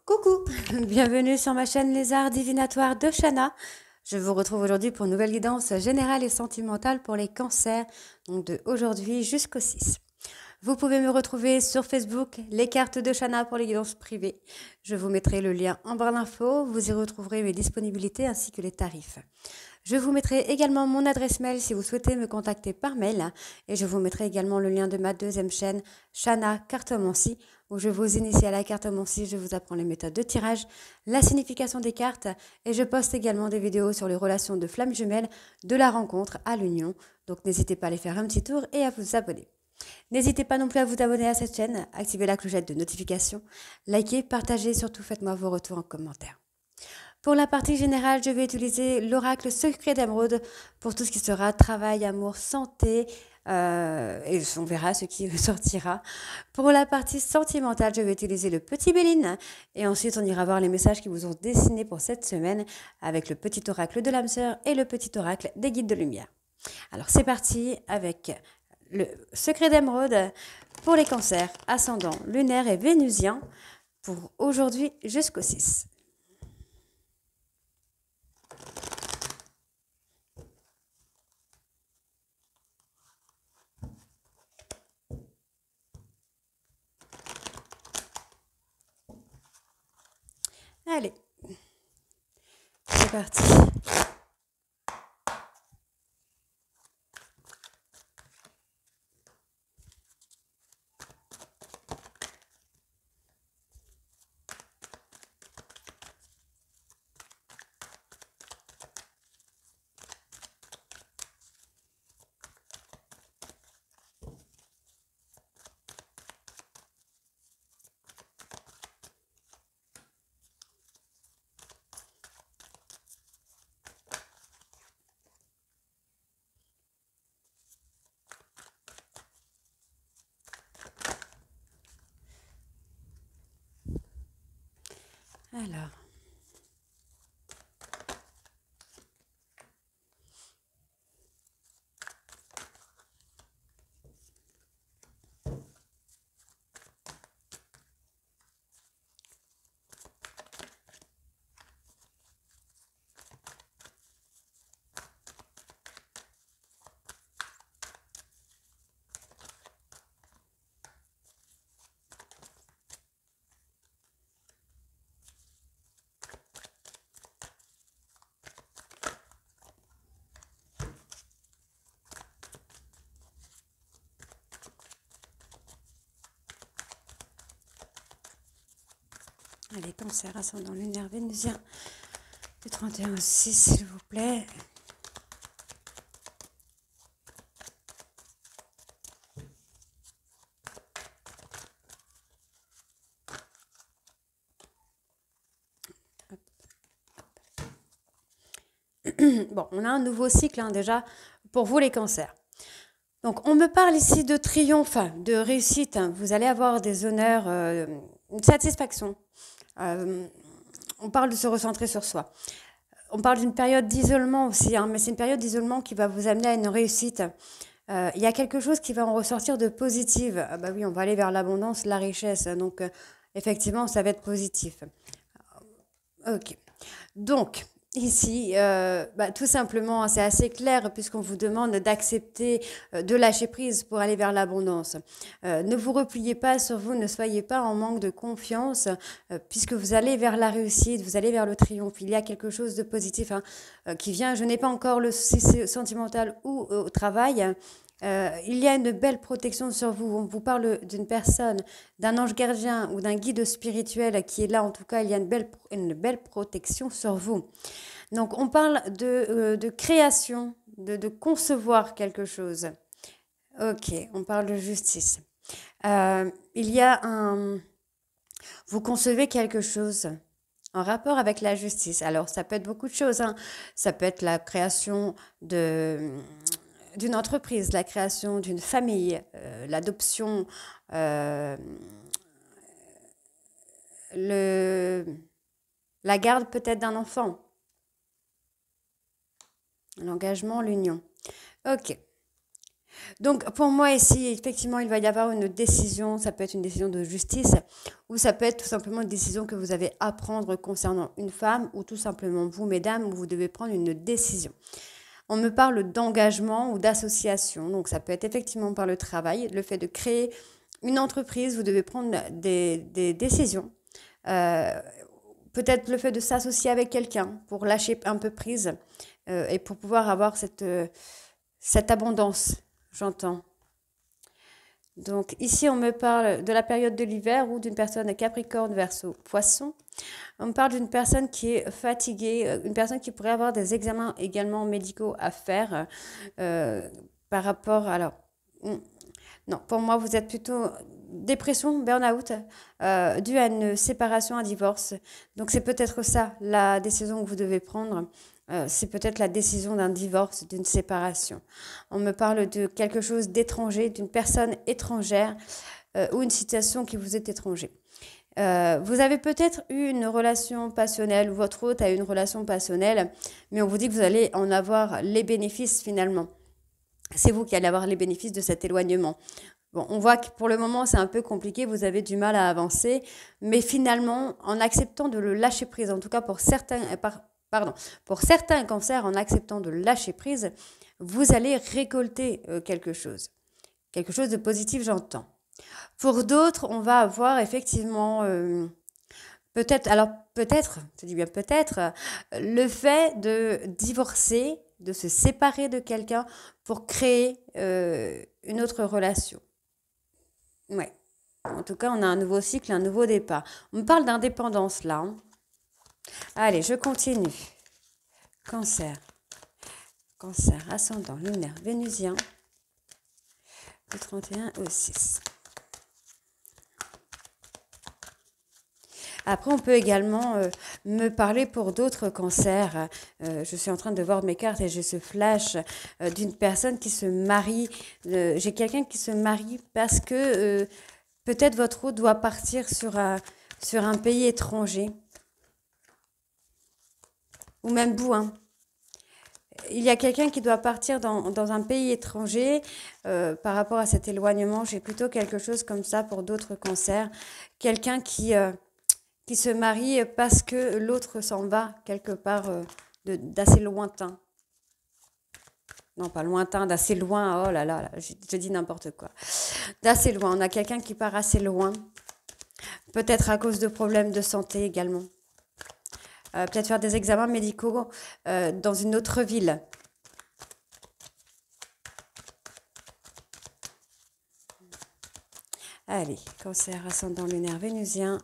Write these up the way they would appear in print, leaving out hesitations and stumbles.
Coucou, bienvenue sur ma chaîne Les Arts Divinatoires de Shana. Je vous retrouve aujourd'hui pour une nouvelle guidance générale et sentimentale pour les cancers, donc de aujourd'hui jusqu'au 6. Vous pouvez me retrouver sur Facebook, les cartes de Shana pour les guidances privées. Je vous mettrai le lien en barre d'infos, vous y retrouverez mes disponibilités ainsi que les tarifs. Je vous mettrai également mon adresse mail si vous souhaitez me contacter par mail et je vous mettrai également le lien de ma deuxième chaîne, Shana Cartomancie, où je vous initie à la cartomancie, je vous apprends les méthodes de tirage, la signification des cartes et je poste également des vidéos sur les relations de flammes jumelles, de la rencontre à l'union. Donc n'hésitez pas à aller faire un petit tour et à vous abonner. N'hésitez pas non plus à vous abonner à cette chaîne, activer la clochette de notification, likez, partagez, surtout faites-moi vos retours en commentaire. Pour la partie générale, je vais utiliser l'oracle secret d'émeraude pour tout ce qui sera travail, amour, santé, et on verra ce qui sortira. Pour la partie sentimentale, je vais utiliser le petit Béline et ensuite on ira voir les messages qui vous ont dessinés pour cette semaine avec le petit oracle de l'âme sœur et le petit oracle des guides de lumière. Alors c'est parti avec le secret d'émeraude pour les cancers, ascendant lunaire et vénusien pour aujourd'hui jusqu'au 6. Allez, c'est parti. Alors, allez, cancer, ascendant lunaire vénusien, du 31 au 6, s'il vous plaît. Bon, on a un nouveau cycle déjà pour vous les cancers. Donc, on me parle ici de triomphe, de réussite. Vous allez avoir des honneurs, une satisfaction. On parle de se recentrer sur soi. On parle d'une période d'isolement aussi, mais c'est une période d'isolement qui va vous amener à une réussite. Il y a quelque chose qui va en ressortir de positif. Ah bah oui, on va aller vers l'abondance, la richesse. Donc, effectivement, ça va être positif. Ok. Donc, ici, tout simplement, c'est assez clair puisqu'on vous demande d'accepter, de lâcher prise pour aller vers l'abondance. Ne vous repliez pas sur vous, ne soyez pas en manque de confiance puisque vous allez vers la réussite, vous allez vers le triomphe. Il y a quelque chose de positif qui vient. Je n'ai pas encore le souci sentimental ou au travail. Il y a une belle protection sur vous. On vous parle d'une personne, d'un ange gardien ou d'un guide spirituel qui est là. En tout cas, il y a une belle protection sur vous. Donc, on parle de création, de concevoir quelque chose. Ok, on parle de justice. Il y a un... Vous concevez quelque chose en rapport avec la justice. Alors, ça peut être beaucoup de choses. Ça peut être la création d'une entreprise, la création d'une famille, l'adoption, euh, le, la garde peut-être d'un enfant, l'engagement, l'union. Ok. Donc, pour moi, ici, effectivement, il va y avoir une décision. Ça peut être une décision de justice ou ça peut être tout simplement une décision que vous avez à prendre concernant une femme ou tout simplement vous, mesdames, où vous devez prendre une décision. On me parle d'engagement ou d'association. Donc, ça peut être effectivement par le travail, le fait de créer une entreprise. Vous devez prendre des décisions. Euh, Peut-être le fait de s'associer avec quelqu'un pour lâcher un peu prise et pour pouvoir avoir cette abondance, j'entends. Donc ici, on me parle de la période de l'hiver ou d'une personne Capricorne, Verseau, Poisson. On me parle d'une personne qui est fatiguée, une personne qui pourrait avoir des examens également médicaux à faire par rapport... Alors, non, pour moi, vous êtes plutôt dépression, burn-out, due à une séparation, un divorce. Donc c'est peut-être ça, la décision que vous devez prendre. C'est peut-être la décision d'un divorce, d'une séparation. On me parle de quelque chose d'étranger, d'une personne étrangère ou une situation qui vous est étranger. Vous avez peut-être eu une relation passionnelle ou votre hôte a eu une relation passionnelle, mais on vous dit que vous allez en avoir les bénéfices finalement. C'est vous qui allez avoir les bénéfices de cet éloignement. Bon, on voit que pour le moment, c'est un peu compliqué, vous avez du mal à avancer, mais finalement, en acceptant de le lâcher prise, en tout cas pour certains, pour certains cancers, en acceptant de lâcher prise, vous allez récolter quelque chose de positif, j'entends. Pour d'autres, on va avoir effectivement peut-être, je dis bien peut-être, le fait de divorcer, de se séparer de quelqu'un pour créer une autre relation. Ouais. En tout cas, on a un nouveau cycle, un nouveau départ. On me parle d'indépendance là. Hein. Allez, je continue. Cancer. Cancer, ascendant, lunaire, vénusien. Du 31 au 6. Après, on peut également me parler pour d'autres cancers. Je suis en train de voir mes cartes et j'ai ce flash d'une personne qui se marie. J'ai quelqu'un qui se marie parce que peut-être votre hôte doit partir sur un pays étranger. Ou même vous, hein. Il y a quelqu'un qui doit partir dans un pays étranger par rapport à cet éloignement. J'ai plutôt quelque chose comme ça pour d'autres cancers. Quelqu'un qui se marie parce que l'autre s'en va quelque part d'assez lointain. Non, pas lointain, d'assez loin. Oh là là, je dis n'importe quoi. D'assez loin. On a quelqu'un qui part assez loin. Peut-être à cause de problèmes de santé également. Peut-être faire des examens médicaux dans une autre ville. Allez, cancer, ascendant lunaire vénusien.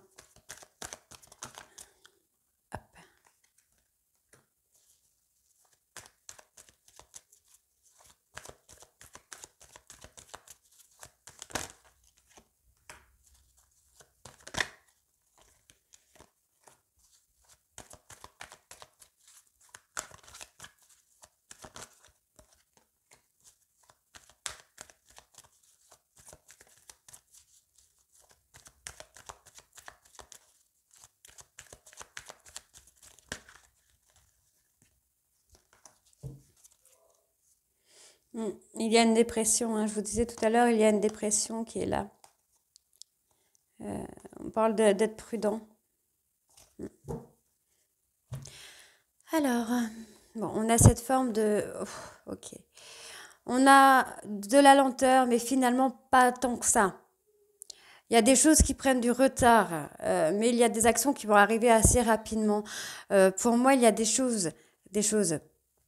Il y a une dépression, hein, je vous disais tout à l'heure, il y a une dépression qui est là. On parle d'être prudent. Alors, bon, on a cette forme de... ok. On a de la lenteur, mais finalement pas tant que ça. Il y a des choses qui prennent du retard, mais il y a des actions qui vont arriver assez rapidement. Pour moi, il y a des choses.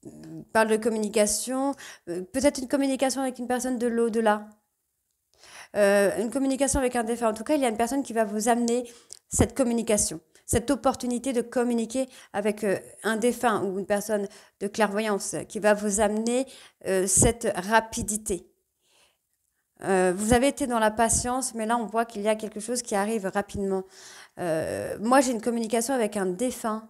On parle de communication, peut-être une communication avec une personne de l'au-delà, une communication avec un défunt. En tout cas, il y a une personne qui va vous amener cette communication, cette opportunité de communiquer avec un défunt ou une personne de clairvoyance qui va vous amener cette rapidité. Vous avez été dans la patience, mais là, on voit qu'il y a quelque chose qui arrive rapidement. Moi, j'ai une communication avec un défunt.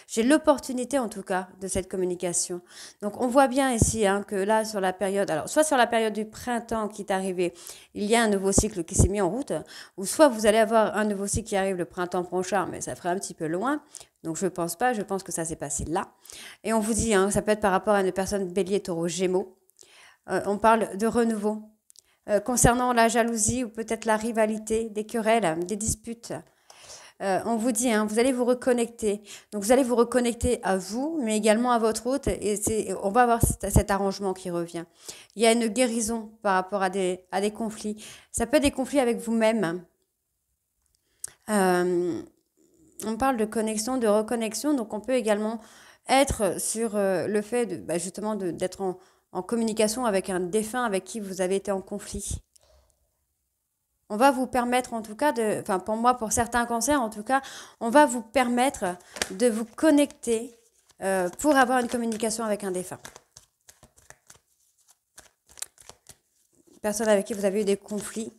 J'ai l'opportunité, en tout cas, de cette communication. Donc, on voit bien ici hein, que là, sur la période, alors, soit sur la période du printemps qui est arrivée, il y a un nouveau cycle qui s'est mis en route, ou soit vous allez avoir un nouveau cycle qui arrive le printemps prochain, mais ça ferait un petit peu loin. Donc, je ne pense pas, je pense que ça s'est passé là. Et on vous dit, hein, ça peut être par rapport à une personne bélier, taureau, gémeaux. On parle de renouveau. Concernant la jalousie ou peut-être la rivalité, des querelles, des disputes. On vous dit, hein, vous allez vous reconnecter. Donc vous allez vous reconnecter à vous, mais également à votre hôte, et on va avoir cet arrangement qui revient. Il y a une guérison par rapport à des conflits. Ça peut être des conflits avec vous-même. Euh, on parle de connexion, de reconnexion, donc on peut également être sur le fait de, bah, justement d'être en communication avec un défunt avec qui vous avez été en conflit. On va vous permettre en tout cas enfin pour moi, pour certains cancers en tout cas, on va vous permettre de vous connecter pour avoir une communication avec un défunt. Personne avec qui vous avez eu des conflits,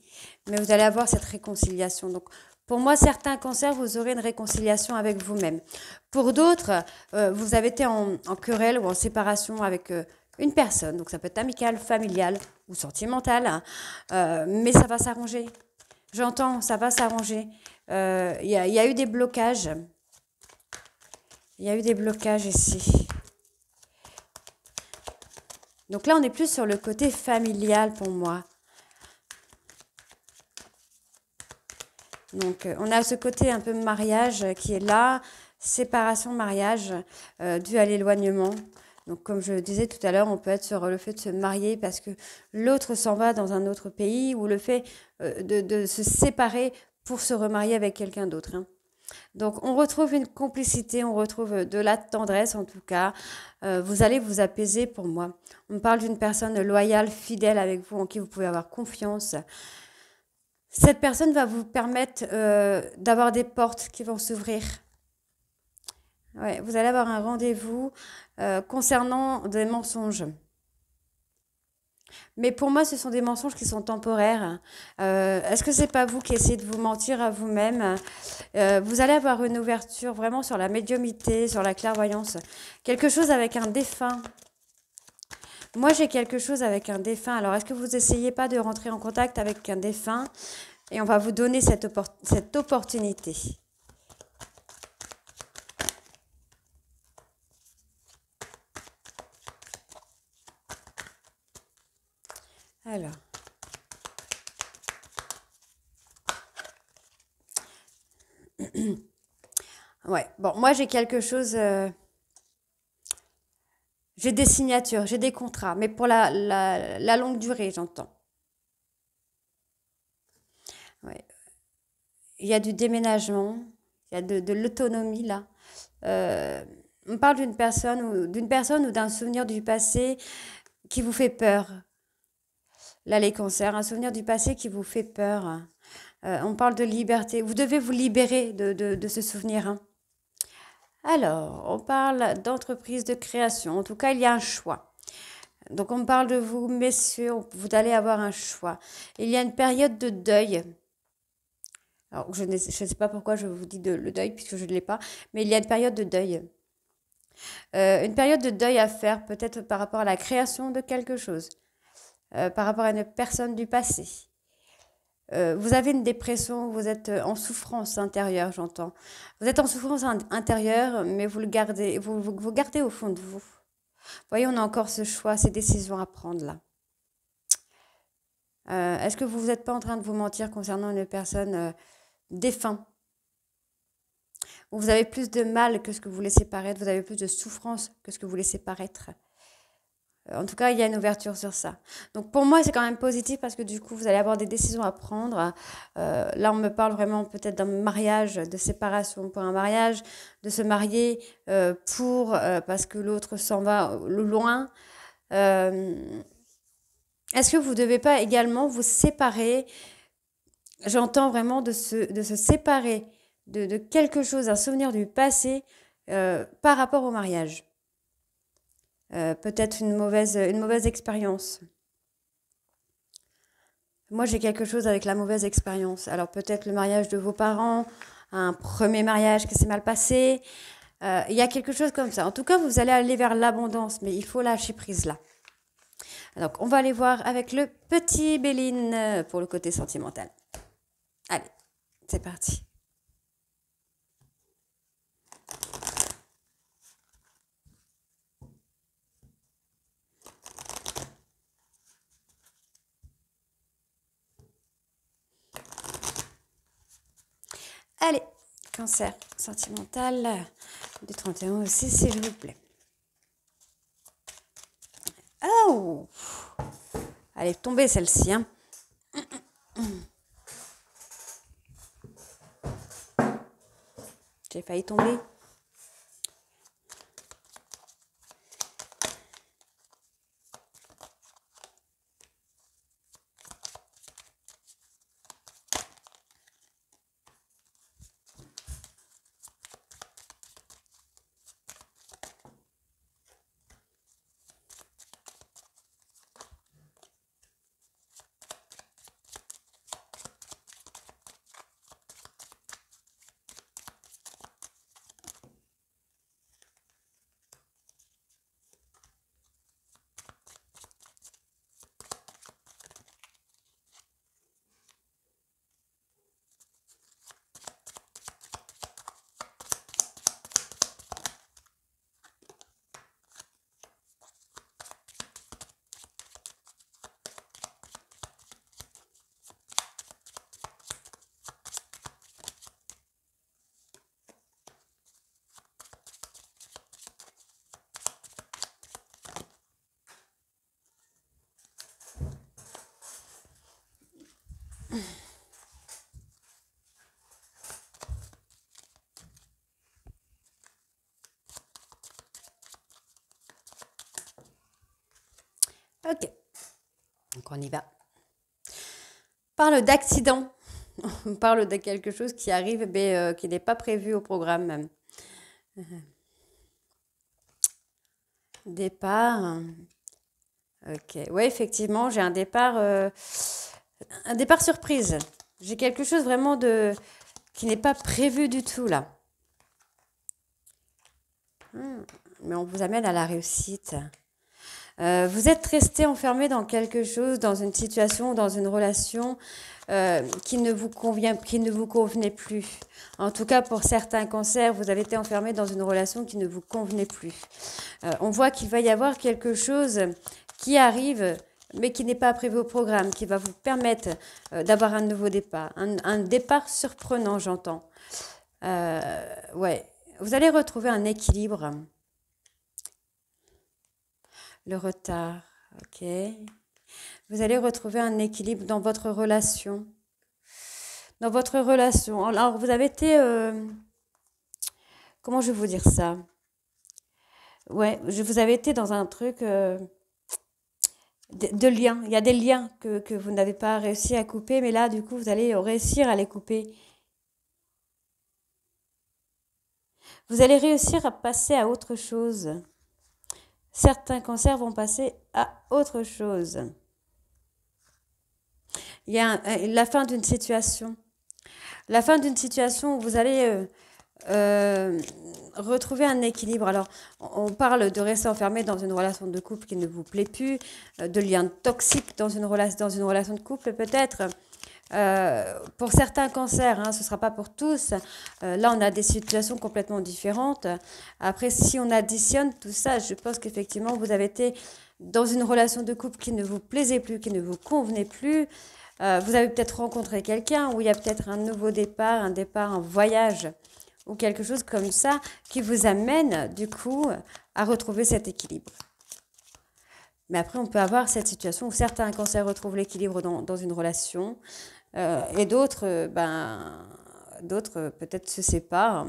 mais vous allez avoir cette réconciliation. Donc pour moi, certains cancers, vous aurez une réconciliation avec vous-même. Pour d'autres, vous avez été en querelle ou en séparation avec une personne. Donc ça peut être amical, familial ou sentimental, hein, mais ça va s'arranger. J'entends, ça va s'arranger. Il y a eu des blocages. Il y a eu des blocages ici. Donc là, on est plus sur le côté familial pour moi. Donc, on a ce côté un peu mariage qui est là, séparation, mariage, dû à l'éloignement. Donc, comme je le disais tout à l'heure, on peut être sur le fait de se marier parce que l'autre s'en va dans un autre pays ou le fait de se séparer pour se remarier avec quelqu'un d'autre, hein. Donc, on retrouve une complicité, on retrouve de la tendresse en tout cas. Vous allez vous apaiser pour moi. On parle d'une personne loyale, fidèle avec vous, en qui vous pouvez avoir confiance. Cette personne va vous permettre d'avoir des portes qui vont s'ouvrir. Ouais, vous allez avoir un rendez-vous concernant des mensonges. Mais pour moi, ce sont des mensonges qui sont temporaires. Est-ce que c'est pas vous qui essayez de vous mentir à vous-même? Vous allez avoir une ouverture vraiment sur la médiumnité, sur la clairvoyance. Quelque chose avec un défunt. Moi, j'ai quelque chose avec un défunt. Alors, est-ce que vous essayez pas de rentrer en contact avec un défunt? Et on va vous donner cette opportunité. Alors. Ouais, bon, moi j'ai quelque chose. J'ai des signatures, j'ai des contrats, mais pour la longue durée, j'entends. Ouais. Il y a du déménagement, il y a de l'autonomie là. Euh, on parle d'une personne ou d'un souvenir du passé qui vous fait peur. Là, les cancers, un souvenir du passé qui vous fait peur. On parle de liberté. Vous devez vous libérer de ce souvenir, hein. Alors, on parle d'entreprise de création. En tout cas, il y a un choix. Donc, on parle de vous, messieurs, vous allez avoir un choix. Il y a une période de deuil. Alors, je ne sais pas pourquoi je vous dis le deuil, puisque je ne l'ai pas, mais il y a une période de deuil. Une période de deuil à faire, peut-être par rapport à la création de quelque chose, par rapport à une personne du passé. Vous avez une dépression, vous êtes en souffrance intérieure, j'entends. Vous êtes en souffrance intérieure, mais vous le gardez, vous gardez au fond de vous. Voyez, on a encore ce choix, ces décisions à prendre là. Est-ce que vous n'êtes pas en train de vous mentir concernant une personne défunt? Ou vous avez plus de mal que ce que vous laissez paraître, vous avez plus de souffrance que ce que vous laissez paraître? En tout cas, il y a une ouverture sur ça. Donc pour moi, c'est quand même positif parce que du coup, vous allez avoir des décisions à prendre. Là, on me parle vraiment peut-être d'un mariage, de séparation pour un mariage, de se marier parce que l'autre s'en va loin. Est-ce que vous ne devez pas également vous séparer? J'entends vraiment de se séparer de quelque chose, un souvenir du passé par rapport au mariage. Peut-être une mauvaise expérience. Moi, j'ai quelque chose avec la mauvaise expérience. Alors peut-être le mariage de vos parents, un premier mariage qui s'est mal passé. Il y a quelque chose comme ça. En tout cas, vous allez aller vers l'abondance, mais il faut lâcher prise là. Donc, on va aller voir avec le petit Béline pour le côté sentimental. Allez, c'est parti. Cancer sentimental du 31 aussi, s'il vous plaît. Oh! Elle est tombée celle-ci, hein. J'ai failli tomber. Ok, donc on y va. On parle d'accident. On parle de quelque chose qui arrive, mais qui n'est pas prévu au programme. Départ. Ok, oui, effectivement, j'ai un départ surprise. J'ai quelque chose vraiment qui n'est pas prévu du tout là. Mais on vous amène à la réussite. Vous êtes resté enfermé dans quelque chose, dans une situation, dans une relation qui ne vous convenait plus. En tout cas, pour certains cancers, vous avez été enfermé dans une relation qui ne vous convenait plus. On voit qu'il va y avoir quelque chose qui arrive, mais qui n'est pas prévu au programme, qui va vous permettre d'avoir un nouveau départ. Un départ surprenant, j'entends. Ouais. Vous allez retrouver un équilibre. Le retard, ok. Vous allez retrouver un équilibre dans votre relation. Dans votre relation. Alors, vous avez été... comment je vais vous dire ça? Ouais, vous avez été dans un truc de liens. Il y a des liens que vous n'avez pas réussi à couper, mais là, du coup, vous allez réussir à les couper. Vous allez réussir à passer à autre chose. Certains cancers vont passer à autre chose. Il y a la fin d'une situation. La fin d'une situation où vous allez retrouver un équilibre. Alors, on parle de rester enfermé dans une relation de couple qui ne vous plaît plus, de liens toxiques dans une relation de couple peut-être. Pour certains cancers, hein, ce ne sera pas pour tous. Là, on a des situations complètement différentes. Après, si on additionne tout ça, je pense qu'effectivement, vous avez été dans une relation de couple qui ne vous plaisait plus, qui ne vous convenait plus. Vous avez peut-être rencontré quelqu'un où il y a peut-être un nouveau départ, un voyage ou quelque chose comme ça qui vous amène du coup à retrouver cet équilibre. Mais après, on peut avoir cette situation où certains cancers retrouvent l'équilibre dans une relation et d'autres, d'autres peut-être se séparent.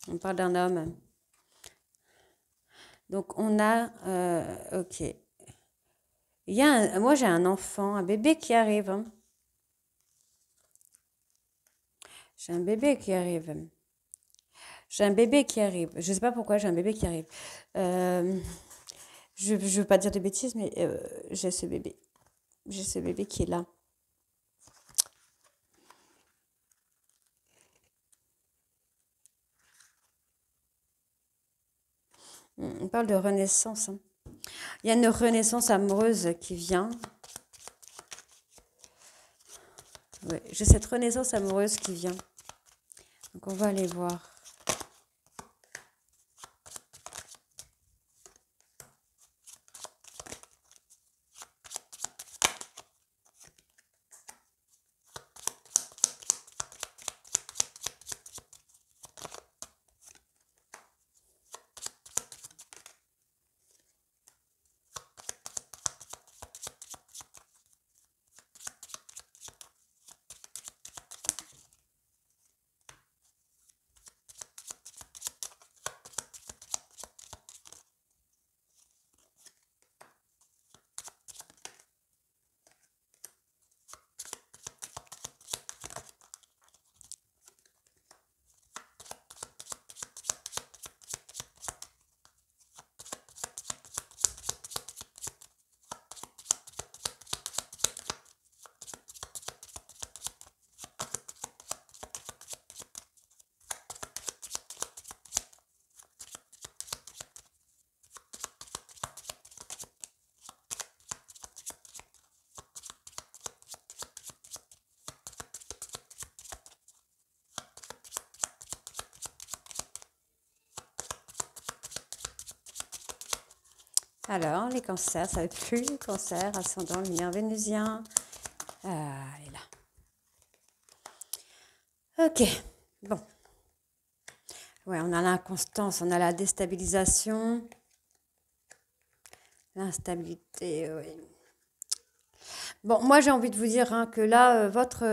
On parle d'un homme. Donc on a, ok. Moi j'ai un enfant, un bébé qui arrive. Hein. J'ai un bébé qui arrive. J'ai un bébé qui arrive. Je ne sais pas pourquoi j'ai un bébé qui arrive. Je ne veux pas dire de bêtises, mais j'ai ce bébé. J'ai ce bébé qui est là. On parle de renaissance. Hein. Il y a une renaissance amoureuse qui vient. Ouais, j'ai cette renaissance amoureuse qui vient. Donc on va aller voir. Alors, les cancers, ça va être plus les cancers, ascendant, lumière vénusien. Elle est là. Ok, bon. Ouais, on a l'inconstance, on a la déstabilisation, l'instabilité, oui. Bon, moi j'ai envie de vous dire hein, que là, votre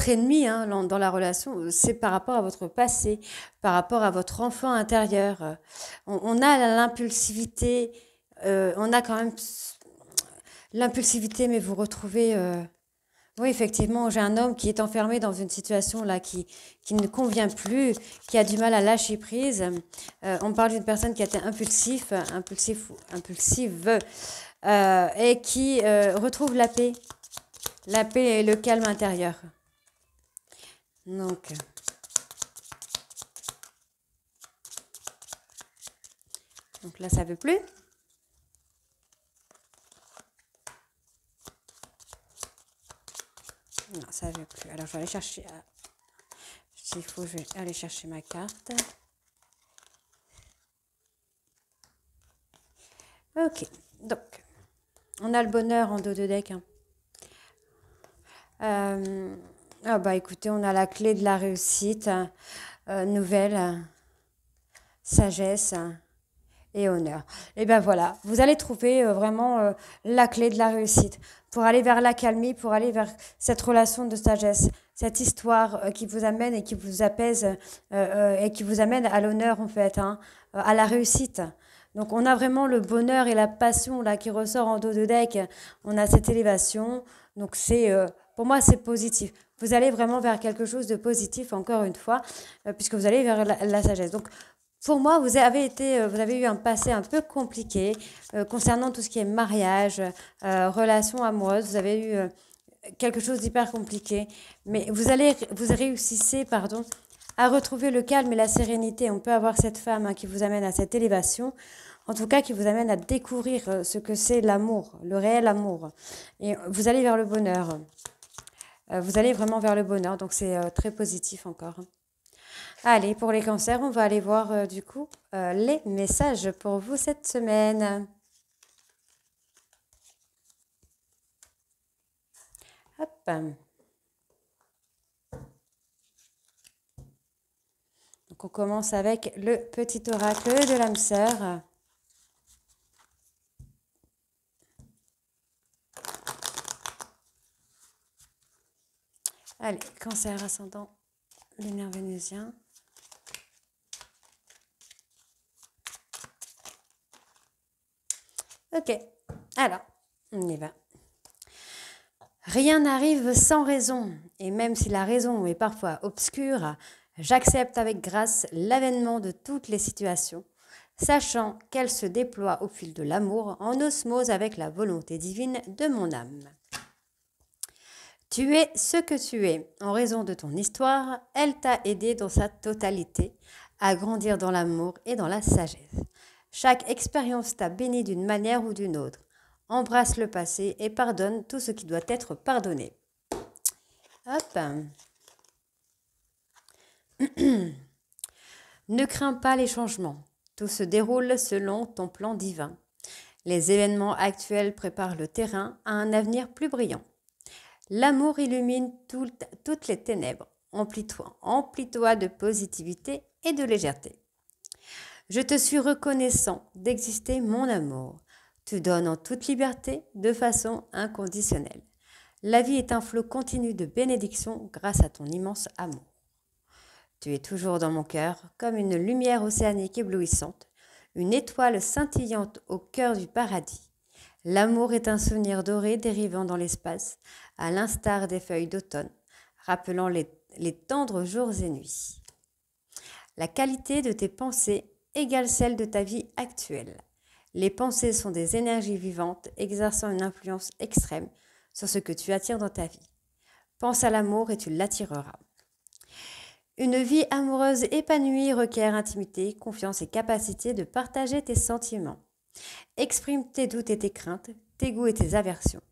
ennemi hein, dans la relation, c'est par rapport à votre passé, par rapport à votre enfant intérieur. On a l'impulsivité, on a quand même l'impulsivité, mais vous retrouvez... oui, effectivement, j'ai un homme qui est enfermé dans une situation là qui ne convient plus, qui a du mal à lâcher prise. On parle d'une personne qui a été impulsive, et qui retrouve la paix et le calme intérieur. Donc là, ça veut plus. Non, ça veut plus. Alors, je vais aller chercher. S'il faut, je vais aller chercher ma carte. Ok. Donc, on a le bonheur en dos de deck. Hein. Ah bah écoutez, on a la clé de la réussite, nouvelle, sagesse et honneur. Et ben voilà, vous allez trouver vraiment la clé de la réussite pour aller vers l'accalmie, pour aller vers cette relation de sagesse, cette histoire qui vous amène et qui vous apaise et qui vous amène à l'honneur en fait, hein, à la réussite. Donc on a vraiment le bonheur et la passion là qui ressort en dos de deck. On a cette élévation. Donc c'est pour moi c'est positif. Vous allez vraiment vers quelque chose de positif encore une fois puisque vous allez vers la sagesse. Donc pour moi, vous avez eu un passé un peu compliqué concernant tout ce qui est mariage, relations amoureuses. Vous avez eu quelque chose d'hyper compliqué, mais vous réussissez, pardon, à retrouver le calme et la sérénité. On peut avoir cette femme hein, qui vous amène à cette élévation, en tout cas qui vous amène à découvrir ce que c'est l'amour, le réel amour. Et vous allez vers le bonheur. Vous allez vraiment vers le bonheur, donc c'est très positif encore. Allez, pour les cancers, on va aller voir du coup les messages pour vous cette semaine. Hop. Donc on commence avec le petit oracle de l'âme sœur. Allez, cancer ascendant, lunaire vénusien. Ok, alors, on y va. Rien n'arrive sans raison, et même si la raison est parfois obscure, j'accepte avec grâce l'avènement de toutes les situations, sachant qu'elles se déploient au fil de l'amour en osmose avec la volonté divine de mon âme. Tu es ce que tu es. En raison de ton histoire, elle t'a aidé dans sa totalité à grandir dans l'amour et dans la sagesse. Chaque expérience t'a béni d'une manière ou d'une autre. Embrasse le passé et pardonne tout ce qui doit être pardonné. Hop. Ne crains pas les changements. Tout se déroule selon ton plan divin. Les événements actuels préparent le terrain à un avenir plus brillant. L'amour illumine toutes les ténèbres. Emplis-toi de positivité et de légèreté. Je te suis reconnaissant d'exister, mon amour. Tu donnes en toute liberté, de façon inconditionnelle. La vie est un flot continu de bénédictions grâce à ton immense amour. Tu es toujours dans mon cœur, comme une lumière océanique éblouissante, une étoile scintillante au cœur du paradis. L'amour est un souvenir doré dérivant dans l'espace, à l'instar des feuilles d'automne, rappelant les tendres jours et nuits. La qualité de tes pensées égale celle de ta vie actuelle. Les pensées sont des énergies vivantes exerçant une influence extrême sur ce que tu attires dans ta vie. Pense à l'amour et tu l'attireras. Une vie amoureuse épanouie requiert intimité, confiance et capacité de partager tes sentiments. Exprime tes doutes et tes craintes, tes goûts et tes aversions.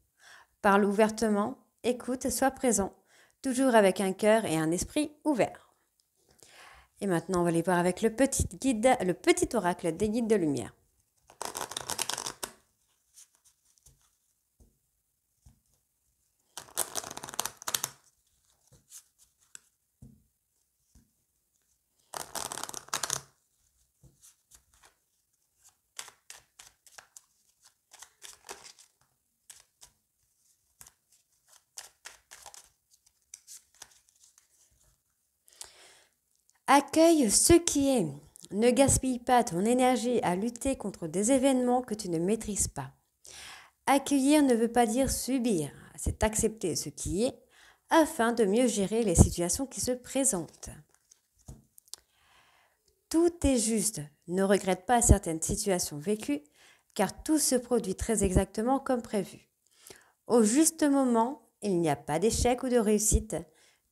Parle ouvertement, écoute, sois présent, toujours avec un cœur et un esprit ouverts. Et maintenant, on va aller voir avec le petit oracle des guides de lumière. Accueille ce qui est. Ne gaspille pas ton énergie à lutter contre des événements que tu ne maîtrises pas. Accueillir ne veut pas dire subir, c'est accepter ce qui est afin de mieux gérer les situations qui se présentent. Tout est juste, ne regrette pas certaines situations vécues car tout se produit très exactement comme prévu. Au juste moment, il n'y a pas d'échec ou de réussite.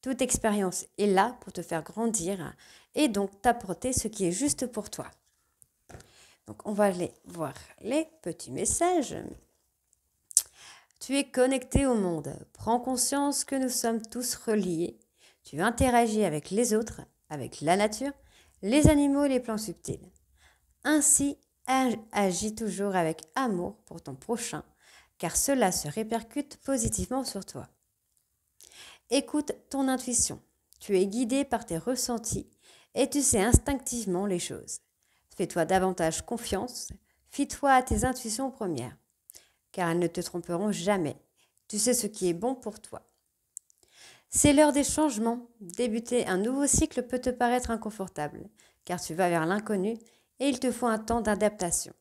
Toute expérience est là pour te faire grandir et donc t'apporter ce qui est juste pour toi. Donc on va aller voir les petits messages. Tu es connecté au monde. Prends conscience que nous sommes tous reliés. Tu interagis avec les autres, avec la nature, les animaux et les plans subtils. Ainsi, agis toujours avec amour pour ton prochain, car cela se répercute positivement sur toi. Écoute ton intuition. Tu es guidé par tes ressentis et tu sais instinctivement les choses. Fais-toi davantage confiance. Fie-toi à tes intuitions premières, car elles ne te tromperont jamais. Tu sais ce qui est bon pour toi. C'est l'heure des changements. Débuter un nouveau cycle peut te paraître inconfortable, car tu vas vers l'inconnu et il te faut un temps d'adaptation.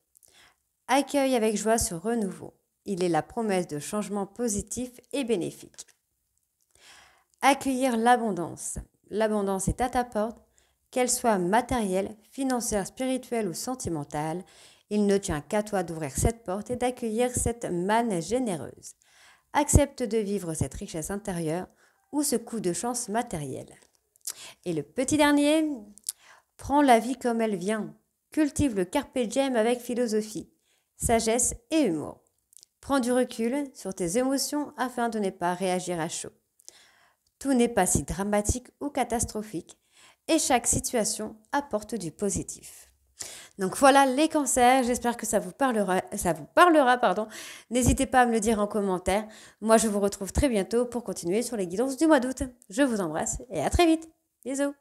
Accueille avec joie ce renouveau. Il est la promesse de changements positifs et bénéfiques. Accueillir l'abondance. L'abondance est à ta porte, qu'elle soit matérielle, financière, spirituelle ou sentimentale. Il ne tient qu'à toi d'ouvrir cette porte et d'accueillir cette manne généreuse. Accepte de vivre cette richesse intérieure ou ce coup de chance matériel. Et le petit dernier, prends la vie comme elle vient. Cultive le carpe diem avec philosophie, sagesse et humour. Prends du recul sur tes émotions afin de ne pas réagir à chaud. Tout n'est pas si dramatique ou catastrophique et chaque situation apporte du positif. Donc voilà les cancers, j'espère que ça vous parlera. N'hésitez pas à me le dire en commentaire. Moi, je vous retrouve très bientôt pour continuer sur les guidances du mois d'août. Je vous embrasse et à très vite. Bisous.